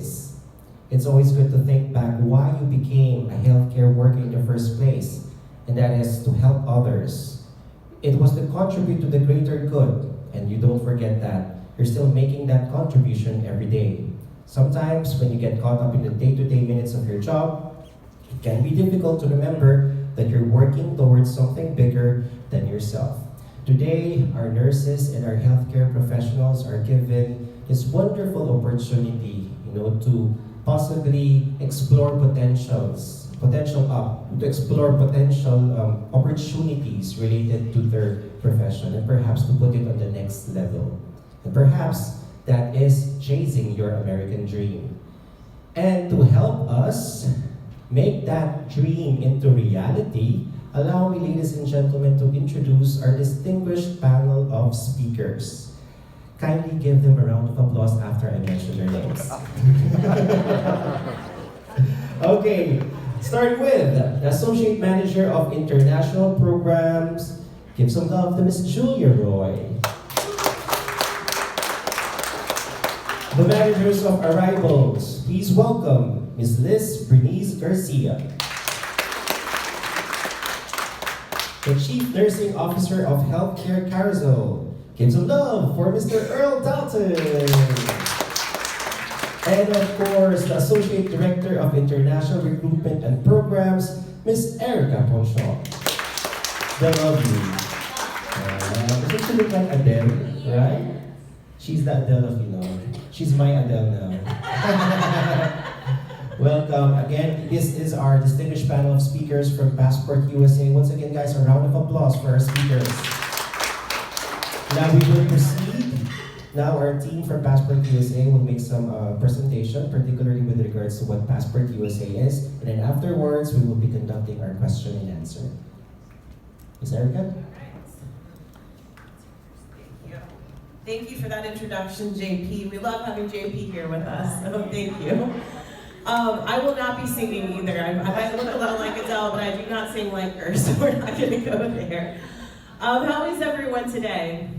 is. It's always good to think back why you became a healthcare worker in the first place, and that is to help others. It was to contribute to the greater good, and you don't forget that. You're still making that contribution every day. Sometimes when you get caught up in the day-to-day minutes of your job, it can be difficult to remember that you're working towards something bigger than yourself. Today, our nurses and our healthcare professionals are given this wonderful opportunity, to possibly explore opportunities related to their profession, and perhaps to put it on the next level. And perhaps that is chasing your American dream. And to help us make that dream into reality, allow me, ladies and gentlemen, to introduce our distinguished panel of speakers. Kindly give them a round of applause after I mention their names. Okay, starting with the Associate Manager of International Programs. Give some love to Miss Julia Roy. The Managers of Arrivals, please welcome Ms. Liz Bernice Garcia. The Chief Nursing Officer of Healthcare Carousel. Give some love for Mr. Earl Dalton. And of course, the Associate Director of International Recruitment and Programs, Ms. Erica Ponchon. The lovely. Doesn't she look like Adele, right? She's the Adele of, she's my Adele now. Welcome. Again, this is our distinguished panel of speakers from Passport USA. Once again, guys, a round of applause for our speakers. Now we will proceed. Now our team from Passport USA will make some presentation, particularly with regards to what Passport USA is. And then afterwards, we will be conducting our question and answer. Ms. Erica? Thank you for that introduction, JP. We love having JP here with us, so thank you. I will not be singing either. I might look a little like Adele, but I do not sing like her, so we're not going to go there. How is everyone today?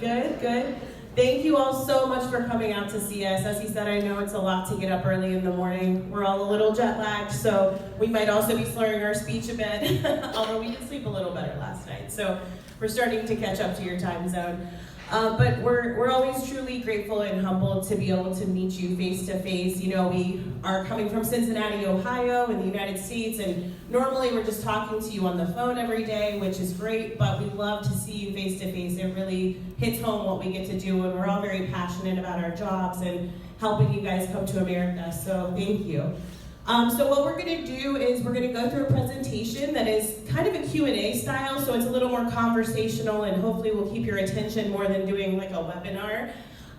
Good, good. Thank you all so much for coming out to see us. As he said, I know it's a lot to get up early in the morning. We're all a little jet lagged, so we might also be slurring our speech a bit, although we did sleep a little better last night. So we're starting to catch up to your time zone. But we're always truly grateful and humbled to be able to meet you face to face. We are coming from Cincinnati, Ohio in the United States, and normally we're just talking to you on the phone every day, which is great, but we love to see you face to face. It really hits home what we get to do, and we're all very passionate about our jobs and helping you guys come to America, so thank you. So what we're going to do is we're going to go through a presentation that is kind of a Q&A style, so it's a little more conversational, and hopefully will keep your attention more than doing like a webinar.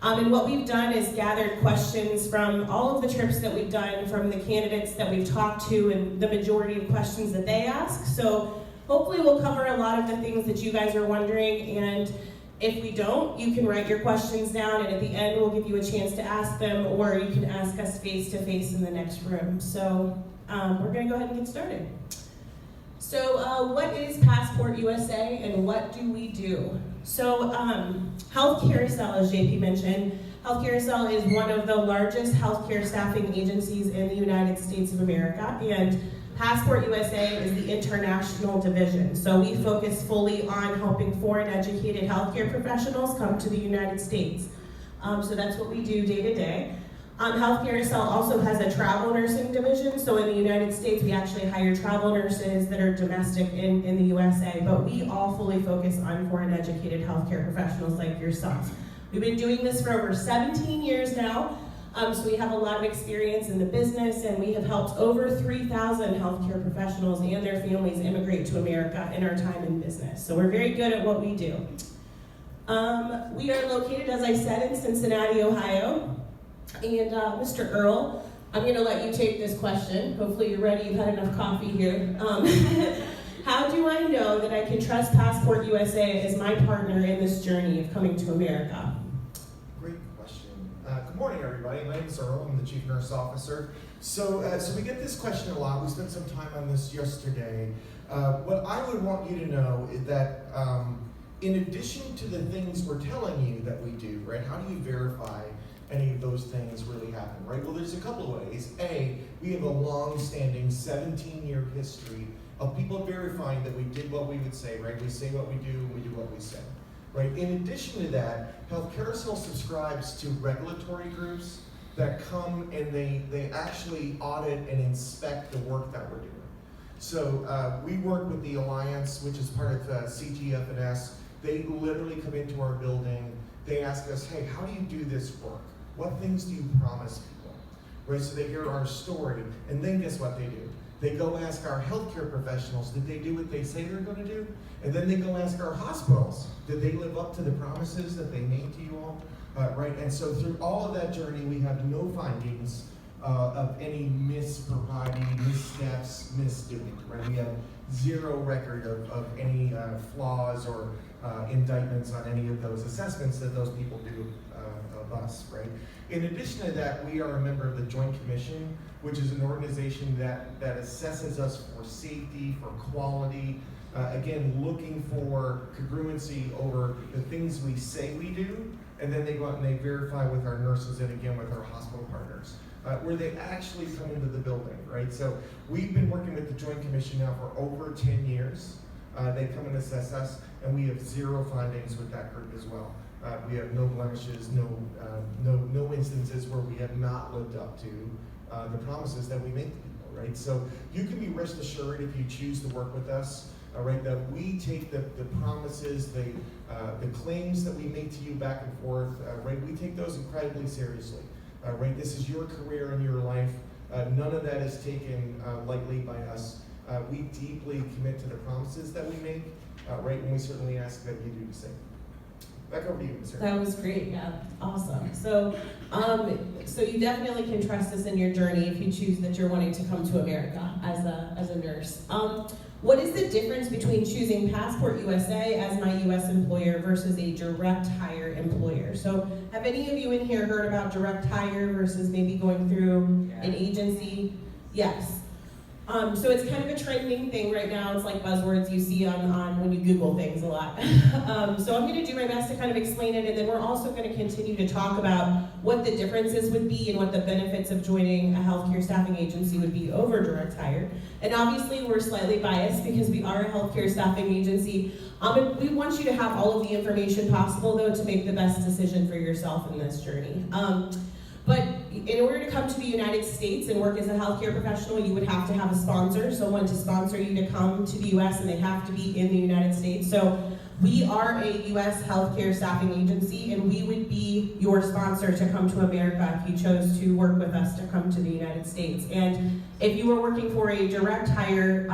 And what we've done is gathered questions from all of the trips that we've done, from the candidates that we've talked to, and the majority of questions that they ask. So hopefully we'll cover a lot of the things that you guys are wondering, and if we don't, you can write your questions down, and at the end we'll give you a chance to ask them, or you can ask us face to face in the next room. So we're going to go ahead and get started. So what is Passport USA and what do we do? So Health Carousel, as JP mentioned, Health Carousel is one of the largest healthcare staffing agencies in the United States of America, and Passport USA is the international division. So we focus fully on helping foreign educated healthcare professionals come to the United States. So that's what we do day to day. Health Carousel also has a travel nursing division. So in the United States, we actually hire travel nurses that are domestic in the USA, but we all fully focus on foreign educated healthcare professionals like yourself. We've been doing this for over 17 years now. So we have a lot of experience in the business, and we have helped over 3,000 healthcare professionals and their families immigrate to America in our time in business. So we're very good at what we do. We are located, as I said, in Cincinnati, Ohio. And Mr. Earl, I'm going to let you take this question. Hopefully you're ready. You've had enough coffee here. How do I know that I can trust Passport USA as my partner in this journey of coming to America? Great question. Good morning, everybody. My name is Earl. I'm the Chief Nurse Officer. So we get this question a lot. We spent some time on this yesterday. What I would want you to know is that in addition to the things we're telling you that we do, right? How do you verify any of those things really happen, right? Well, there's a couple of ways. A, we have a long-standing 17-year history of people verifying that we did what we would say, right? We say what we do, we do what we say, right? In addition to that, Health Carousel subscribes to regulatory groups that come and they actually audit and inspect the work that we're doing. So we work with the Alliance, which is part of CGFNS. They literally come into our building. They ask us, hey, how do you do this work? What things do you promise people? Right, so they hear our story, and then guess what they do? They go ask our healthcare professionals, did they do what they say they're going to do? And then they go ask our hospitals, did they live up to the promises that they made to you all? Right, and so through all of that journey, we have no findings of any mispropriety, missteps, misdoing, right? We have zero record of any flaws or indictments on any of those assessments that those people do of us, right? In addition to that, we are a member of the Joint Commission, which is an organization that assesses us for safety, for quality, again, looking for congruency over the things we say we do, and then they go out and they verify with our nurses and again with our hospital partners, where they actually come into the building, right? So we've been working with the Joint Commission now for over 10 years. They come and assess us, and we have zero findings with that group as well. We have no blemishes, no instances where we have not lived up to the promises that we make to people, right? So you can be rest assured if you choose to work with us, right, that we take the promises, the claims that we make to you back and forth, right, we take those incredibly seriously, right? This is your career and your life. None of that is taken lightly by us. We deeply commit to the promises that we make, right, and we certainly ask that you do the same. Back over to you, Ms. That was great, yeah, awesome. So, so you definitely can trust us in your journey if you choose that you're wanting to come to America as a nurse. What is the difference between choosing PassportUSA as my U.S. employer versus a direct hire employer? So, have any of you in here heard about direct hire versus maybe going through an agency? Yes. So it's kind of a trending thing right now. It's like buzzwords you see on when you Google things a lot. So I'm going to do my best to kind of explain it, and then we're also going to continue to talk about what the differences would be and what the benefits of joining a healthcare staffing agency would be over direct hire. And obviously we're slightly biased because we are a healthcare staffing agency. And we want you to have all of the information possible, though, to make the best decision for yourself in this journey. But in order to come to the United States and work as a healthcare professional, you would have to have a sponsor, someone to sponsor you to come to the U.S., and they have to be in the United States. So we are a U.S. healthcare staffing agency, and we would be your sponsor to come to America if you chose to work with us to come to the United States. And if you were working for a direct hire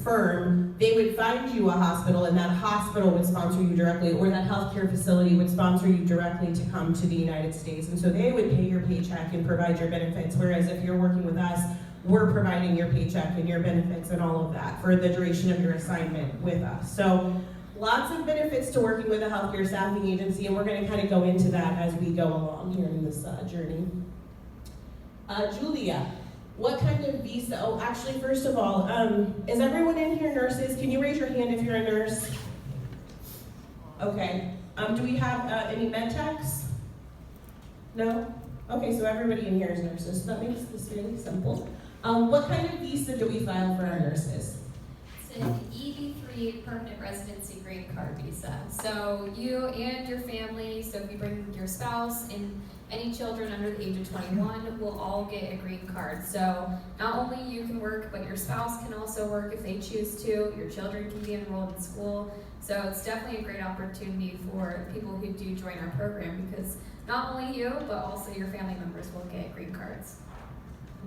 firm, they would find you a hospital, and that hospital would sponsor you directly, or that healthcare facility would sponsor you directly to come to the United States. And so they would pay your paycheck and provide your benefits, whereas if you're working with us, we're providing your paycheck and your benefits and all of that for the duration of your assignment with us. So lots of benefits to working with a healthcare staffing agency, and we're going to kind of go into that as we go along here in this journey. Julia. What kind of visa? Oh, actually, first of all, is everyone in here nurses? Can you raise your hand if you're a nurse? Okay. Do we have any med techs? No? Okay, so everybody in here is nurses, so that makes this really simple. What kind of visa do we file for our nurses? It's an EB3 permanent residency green card visa. So you and your family, so if you bring your spouse and any children under the age of 21 will all get a green card. So not only you can work, but your spouse can also work if they choose to. Your children can be enrolled in school. So it's definitely a great opportunity for people who do join our program, because not only you, but also your family members will get green cards.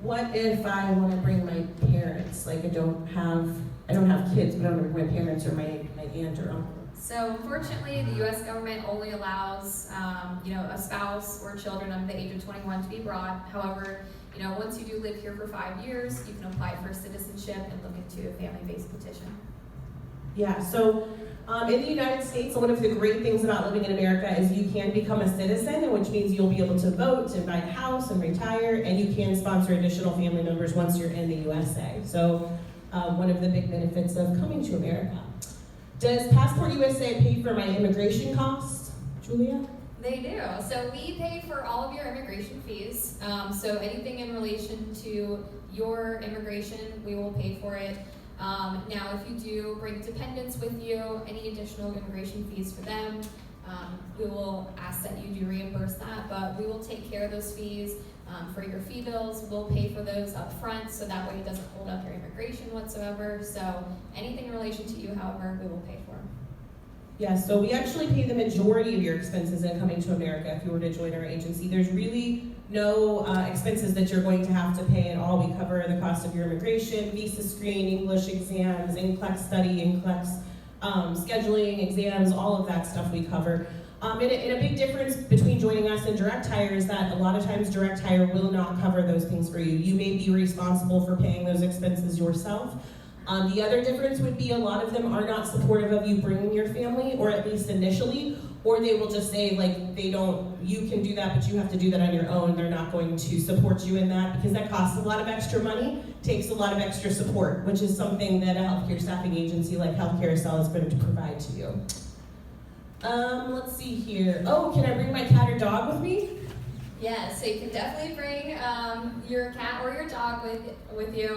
What if I want to bring my parents? Like I don't have kids, but I want to bring my parents or my aunt or uncle. So unfortunately, the U.S. government only allows, a spouse or children under the age of 21 to be brought. However, once you do live here for 5 years, you can apply for citizenship and look into a family-based petition. Yeah, so in the United States, one of the great things about living in America is you can become a citizen, which means you'll be able to vote and buy a house and retire, and you can sponsor additional family members once you're in the USA. So one of the big benefits of coming to America. Does PassportUSA pay for my immigration costs, Julia? They do. So we pay for all of your immigration fees. So anything in relation to your immigration, we will pay for it. Now, if you do bring dependents with you, any additional immigration fees for them, we will ask that you do reimburse that, but we will take care of those fees. For your fee bills, we'll pay for those up front, so that way it doesn't hold up your immigration whatsoever. So anything in relation to you, however, we will pay for. Yeah, so we actually pay the majority of your expenses in coming to America if you were to join our agency. There's really no expenses that you're going to have to pay at all. We cover the cost of your immigration, visa screen, English exams, NCLEX study, NCLEX scheduling, exams, all of that stuff we cover. And a big difference between joining us and direct hire is that a lot of times direct hire will not cover those things for you. You may be responsible for paying those expenses yourself. The other difference would be a lot of them are not supportive of you bringing your family, or at least initially, or they will just say like you can do that, but you have to do that on your own. They're not going to support you in that because that costs a lot of extra money, takes a lot of extra support, which is something that a healthcare staffing agency like Health Carousel is going to provide to you. Let's see here. Oh, can I bring my cat or dog with me? Yeah, so you can definitely bring your cat or your dog with you.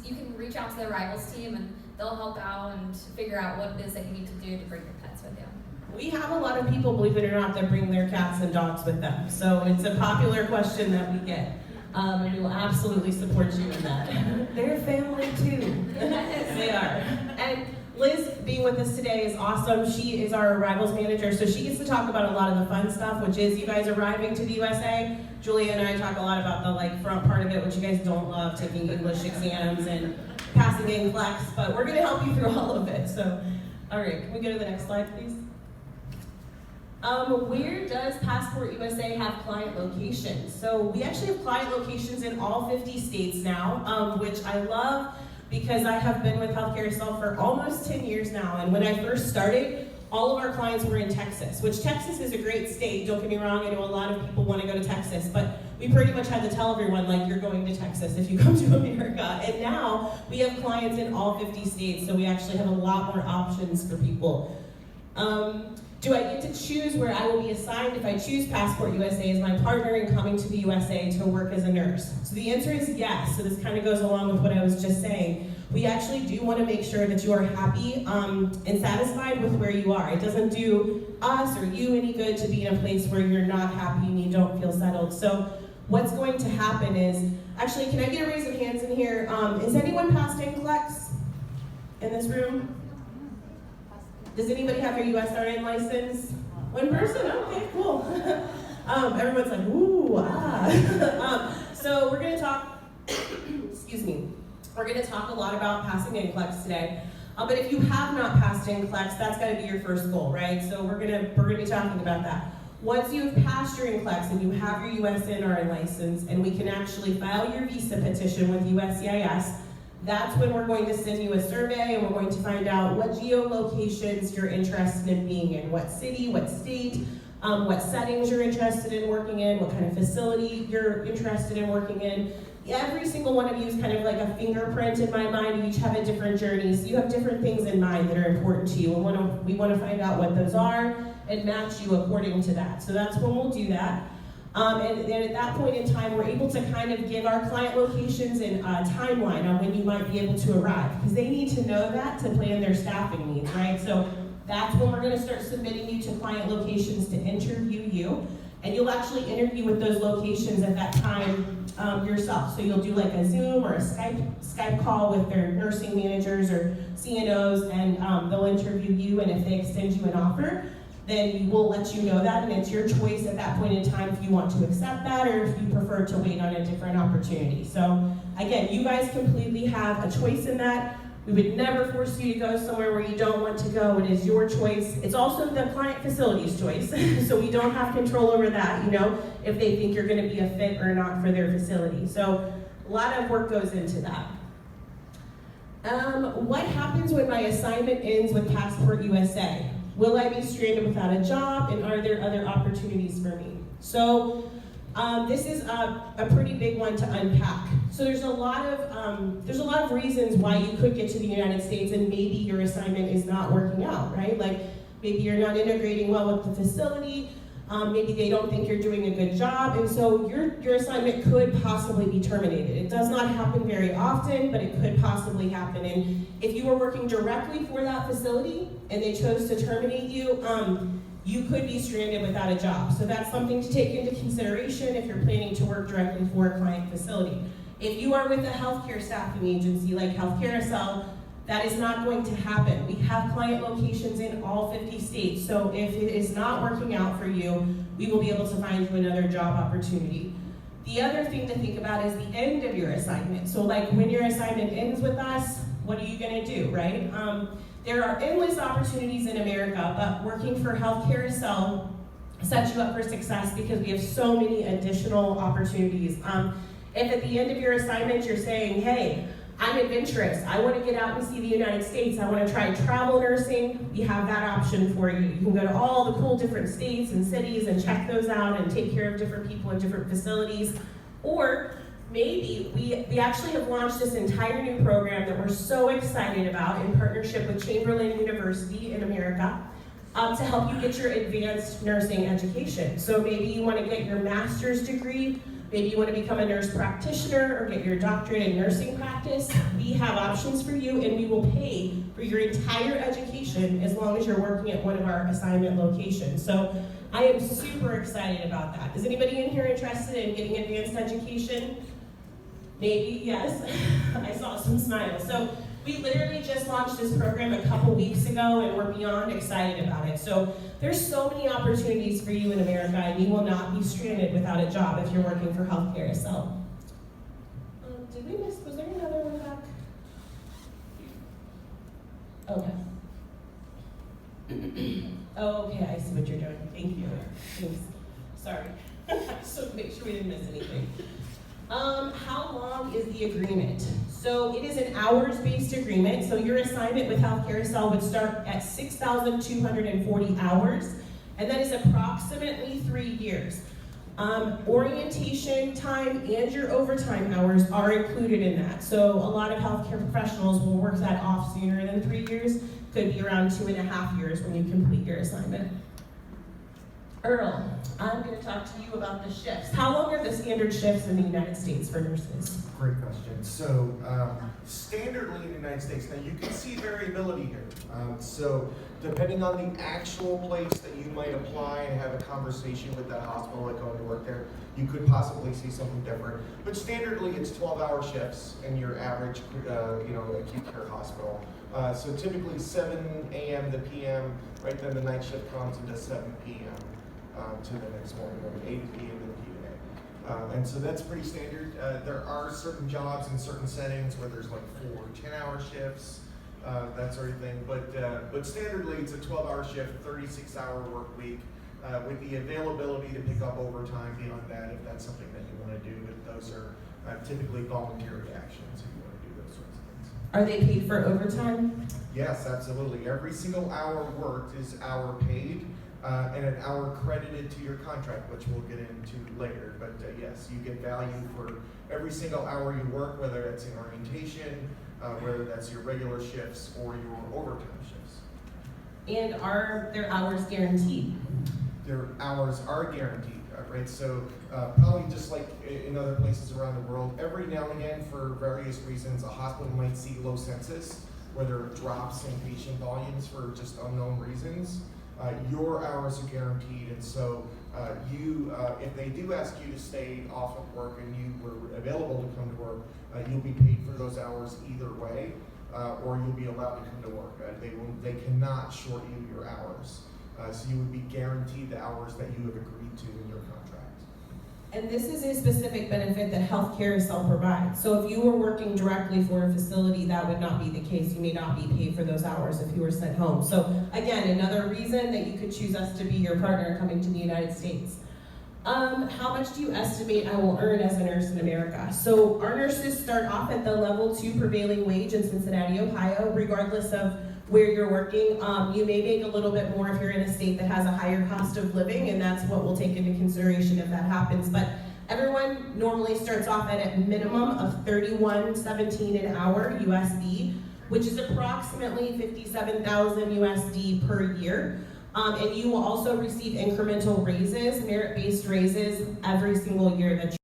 You can reach out to the arrivals team and they'll help out and figure out what it is that you need to do to bring your pets with you. We have a lot of people, believe it or not, that bring their cats and dogs with them. So it's a popular question that we get. And we will absolutely support you in that. They're family too. They are. And Liz being with us today is awesome. She is our arrivals manager, so she gets to talk about a lot of the fun stuff, which is you guys arriving to the USA. Julia and I talk a lot about the front part of it, which you guys don't love, taking English exams and passing NCLEX, but we're gonna help you through all of it. So, all right, can we go to the next slide, please? Where does Passport USA have client locations? So we actually have client locations in all 50 states now, which I love, because I have been with Health Carousel for almost 10 years now, and when I first started, all of our clients were in Texas, which Texas is a great state, don't get me wrong, I know a lot of people want to go to Texas, but we pretty much had to tell everyone, like, you're going to Texas if you come to America, and now we have clients in all 50 states, so we actually have a lot more options for people. Do I get to choose where I will be assigned if I choose Passport USA as my partner in coming to the USA to work as a nurse? So the answer is yes. So this kind of goes along with what I was just saying. We actually do want to make sure that you are happy and satisfied with where you are. It doesn't do us or you any good to be in a place where you're not happy and you don't feel settled. So what's going to happen is, actually, can I get a raise of hands in here? Is anyone past NCLEX in this room? Does anybody have their USRN license? One person? Okay, cool. Everyone's like, ooh, ah. So we're gonna talk, excuse me, we're gonna talk a lot about passing NCLEX today. But if you have not passed NCLEX, that's gotta be your first goal, right? So we're gonna be talking about that. Once you've passed your NCLEX and you have your USNRN license, and we can actually file your visa petition with USCIS, that's when we're going to send you a survey and we're going to find out what geolocations you're interested in being in, what city, what state, what settings you're interested in working in, what kind of facility you're interested in working in. Every single one of you is kind of like a fingerprint in my mind. You each have a different journey, so you have different things in mind that are important to you. We want to find out what those are and match you according to that. So that's when we'll do that. And at that point in time, we're able to kind of give our client locations and a timeline on when you might be able to arrive, because they need to know that to plan their staffing needs, right? So that's when we're gonna start submitting you to client locations to interview you, and you'll actually interview with those locations at that time yourself. So you'll do like a Zoom or a Skype call with their nursing managers or CNOs, and they'll interview you, and if they extend you an offer, then we'll let you know that, and it's your choice at that point in time if you want to accept that or if you prefer to wait on a different opportunity. So again, you guys completely have a choice in that. We would never force you to go somewhere where you don't want to go. It is your choice. It's also the client facility's choice, so we don't have control over that, if they think you're gonna be a fit or not for their facility. So a lot of work goes into that. What happens when my assignment ends with Passport USA? Will I be stranded without a job, and are there other opportunities for me? So this is a pretty big one to unpack. So there's a lot of reasons why you could get to the United States and maybe your assignment is not working out, right? Like maybe you're not integrating well with the facility, Maybe they don't think you're doing a good job, and so your assignment could possibly be terminated. It does not happen very often, but it could possibly happen. And if you were working directly for that facility and they chose to terminate you, you could be stranded without a job. So that's something to take into consideration if you're planning to work directly for a client facility. If you are with a healthcare staffing agency like Health Carousel, that is not going to happen. We have client locations in all 50 states, so if it is not working out for you, we will be able to find you another job opportunity. The other thing to think about is the end of your assignment. So like when your assignment ends with us, what are you gonna do, right? There are endless opportunities in America, but working for Health Carousel sets you up for success because we have so many additional opportunities. If at the end of your assignment you're saying, hey, I'm adventurous, I want to get out and see the United States, I want to try travel nursing, we have that option for you. You can go to all the cool different states and cities and check those out and take care of different people in different facilities. Or maybe we actually have launched this entire new program that we're so excited about in partnership with Chamberlain University in America to help you get your advanced nursing education. So maybe you want to get your master's degree, maybe you want to become a nurse practitioner or get your doctorate in nursing practice. We have options for you, and we will pay for your entire education as long as you're working at one of our assignment locations. So I am super excited about that. Is anybody in here interested in getting advanced education? Maybe, yes. I saw some smiles. So we literally just launched this program a couple weeks ago, and we're beyond excited about it. So there's so many opportunities for you in America, and you will not be stranded without a job if you're working for Health Carousel. Did we miss, was there another one back? Okay. Oh, okay, I see what you're doing. Thank you. Thanks. Sorry. So make sure we didn't miss anything. How long is the agreement? So it is an hours-based agreement. So your assignment with Health Carousel would start at 6,240 hours, and that is approximately 3 years. Orientation time and your overtime hours are included in that. So a lot of healthcare professionals will work that off sooner than 3 years. Could be around 2.5 years when you complete your assignment. Earl, I'm going to talk to you about the shifts. How long are the standard shifts in the United States for nurses? Great question. So, standardly in the United States, now you can see variability here. So, depending on the actual place that you might apply and have a conversation with that hospital, like going to work there, you could possibly see something different. But standardly, it's 12-hour shifts in your average, acute care hospital. So typically 7 a.m. to p.m. Right then the night shift comes into 7 p.m. To the next morning, or 8 p.m. to p.m. And so that's pretty standard. There are certain jobs in certain settings where there's like 4 10-hour shifts, that sort of thing. But standardly, it's a 12-hour shift, 36-hour work week, with the availability to pick up overtime beyond that if that's something that you want to do. But those are typically voluntary actions if you want to do those sorts of things. Are they paid for overtime? Yes, absolutely. Every single hour worked is hour paid. And an hour credited to your contract, which we'll get into later. But yes, you get value for every single hour you work, whether that's in orientation, whether that's your regular shifts or your overtime shifts. And are their hours guaranteed? Their hours are guaranteed, right? So probably just like in other places around the world, every now and again, for various reasons, a hospital might see low census, where there are drops in patient volumes for just unknown reasons. Your hours are guaranteed, and so if they do ask you to stay off of work and you were available to come to work, you'll be paid for those hours either way, or you'll be allowed to come to work. They cannot short you your hours, so you would be guaranteed the hours that you have agreed to in your contract. And this is a specific benefit that Health Carousel provides. So if you were working directly for a facility, that would not be the case. You may not be paid for those hours if you were sent home. So again, another reason that you could choose us to be your partner coming to the United States. How much do you estimate I will earn as a nurse in America? So our nurses start off at the level 2 prevailing wage in Cincinnati, Ohio, regardless of where you're working. You may make a little bit more if you're in a state that has a higher cost of living, and that's what we'll take into consideration if that happens. But everyone normally starts off at a minimum of $31.17 an hour USD, which is approximately $57,000 USD per year. And you will also receive incremental raises, merit-based raises, every single year that